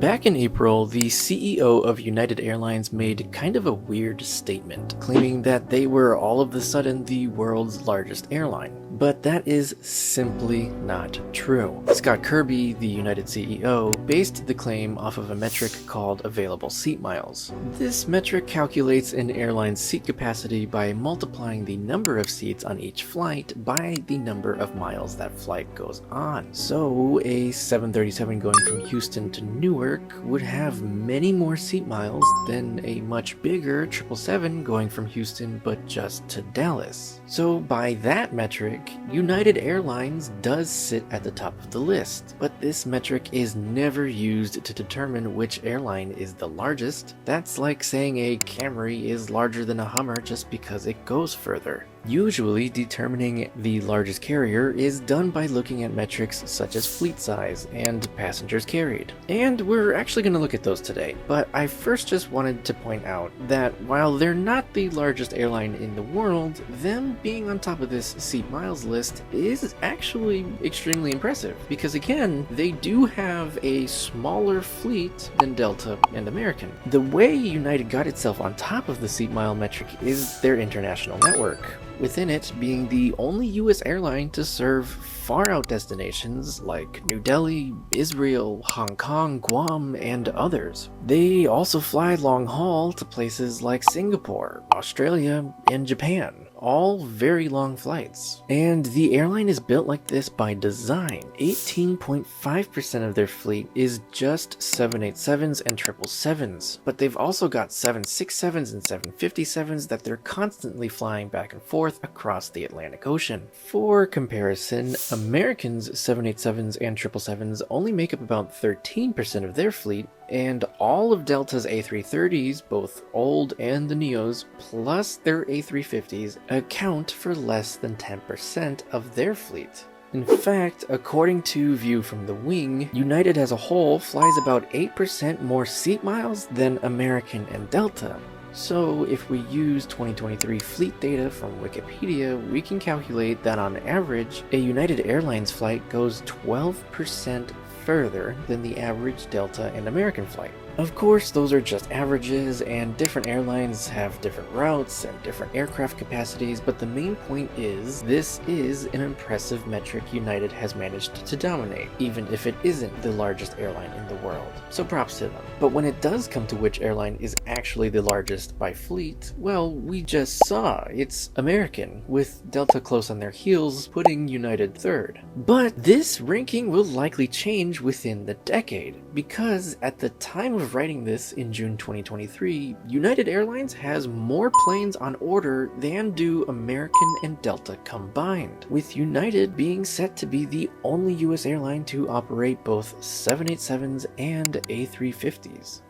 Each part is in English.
Back in April, the CEO of United Airlines made kind of a weird statement, claiming that they were all of a sudden the world's largest airline. But that is simply not true. Scott Kirby, the United CEO, based the claim off of a metric called available seat miles. This metric calculates an airline's seat capacity by multiplying the number of seats on each flight by the number of miles that flight goes on. So a 737 going from Houston to Newark would have many more seat miles than a much bigger 777 going from Houston but just to Dallas. So by that metric, United Airlines does sit at the top of the list, but this metric is never used to determine which airline is the largest. That's like saying a Camry is larger than a Hummer just because it goes further. Usually, determining the largest carrier is done by looking at metrics such as fleet size and passengers carried. And we're actually going to look at those today, but I first just wanted to point out that while they're not the largest airline in the world, them being on top of this seat miles list is actually extremely impressive, because again, they do have a smaller fleet than Delta and American. The way United got itself on top of the seat mile metric is their international network, within it being the only US airline to serve far out destinations like New Delhi, Israel, Hong Kong, Guam, and others. They also fly long haul to places like Singapore, Australia, and Japan. All very long flights. And the airline is built like this by design. 18.5% of their fleet is just 787s and 777s, but they've also got 767s and 757s that they're constantly flying back and forth across the Atlantic Ocean. For comparison, American's 787s and 777s only make up about 13% of their fleet, and all of Delta's A330s, both old and the Neos, plus their A350s, account for less than 10% of their fleet. In fact, according to View from the Wing, United as a whole flies about 8% more seat miles than American and Delta. So if we use 2023 fleet data from Wikipedia, we can calculate that on average, a United Airlines flight goes 12% further than the average Delta and American flight. Of course, those are just averages, and different airlines have different routes and different aircraft capacities, but the main point is, this is an impressive metric United has managed to dominate, even if it isn't the largest airline in the world. So props to them. But when it does come to which airline is actually the largest by fleet, well, we just saw it's American, with Delta close on their heels, putting United third. But this ranking will likely change within the decade, because at the time of writing this in June 2023, United Airlines has more planes on order than do American and Delta combined, with United being set to be the only US airline to operate both 787s and A350s.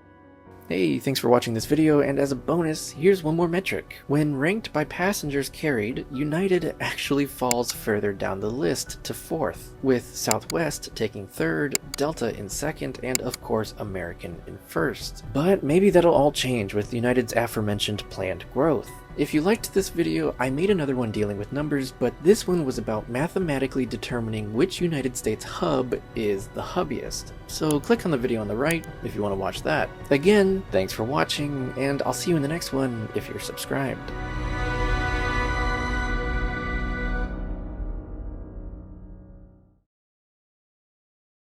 Hey, thanks for watching this video, and as a bonus, here's one more metric. When ranked by passengers carried, United actually falls further down the list to 4th, with Southwest taking 3rd, Delta in 2nd, and of course American in 1st. But maybe that'll all change with United's aforementioned planned growth. If you liked this video, I made another one dealing with numbers, but this one was about mathematically determining which United States hub is the hubbiest. So click on the video on the right if you want to watch that. Again, thanks for watching, and I'll see you in the next one if you're subscribed.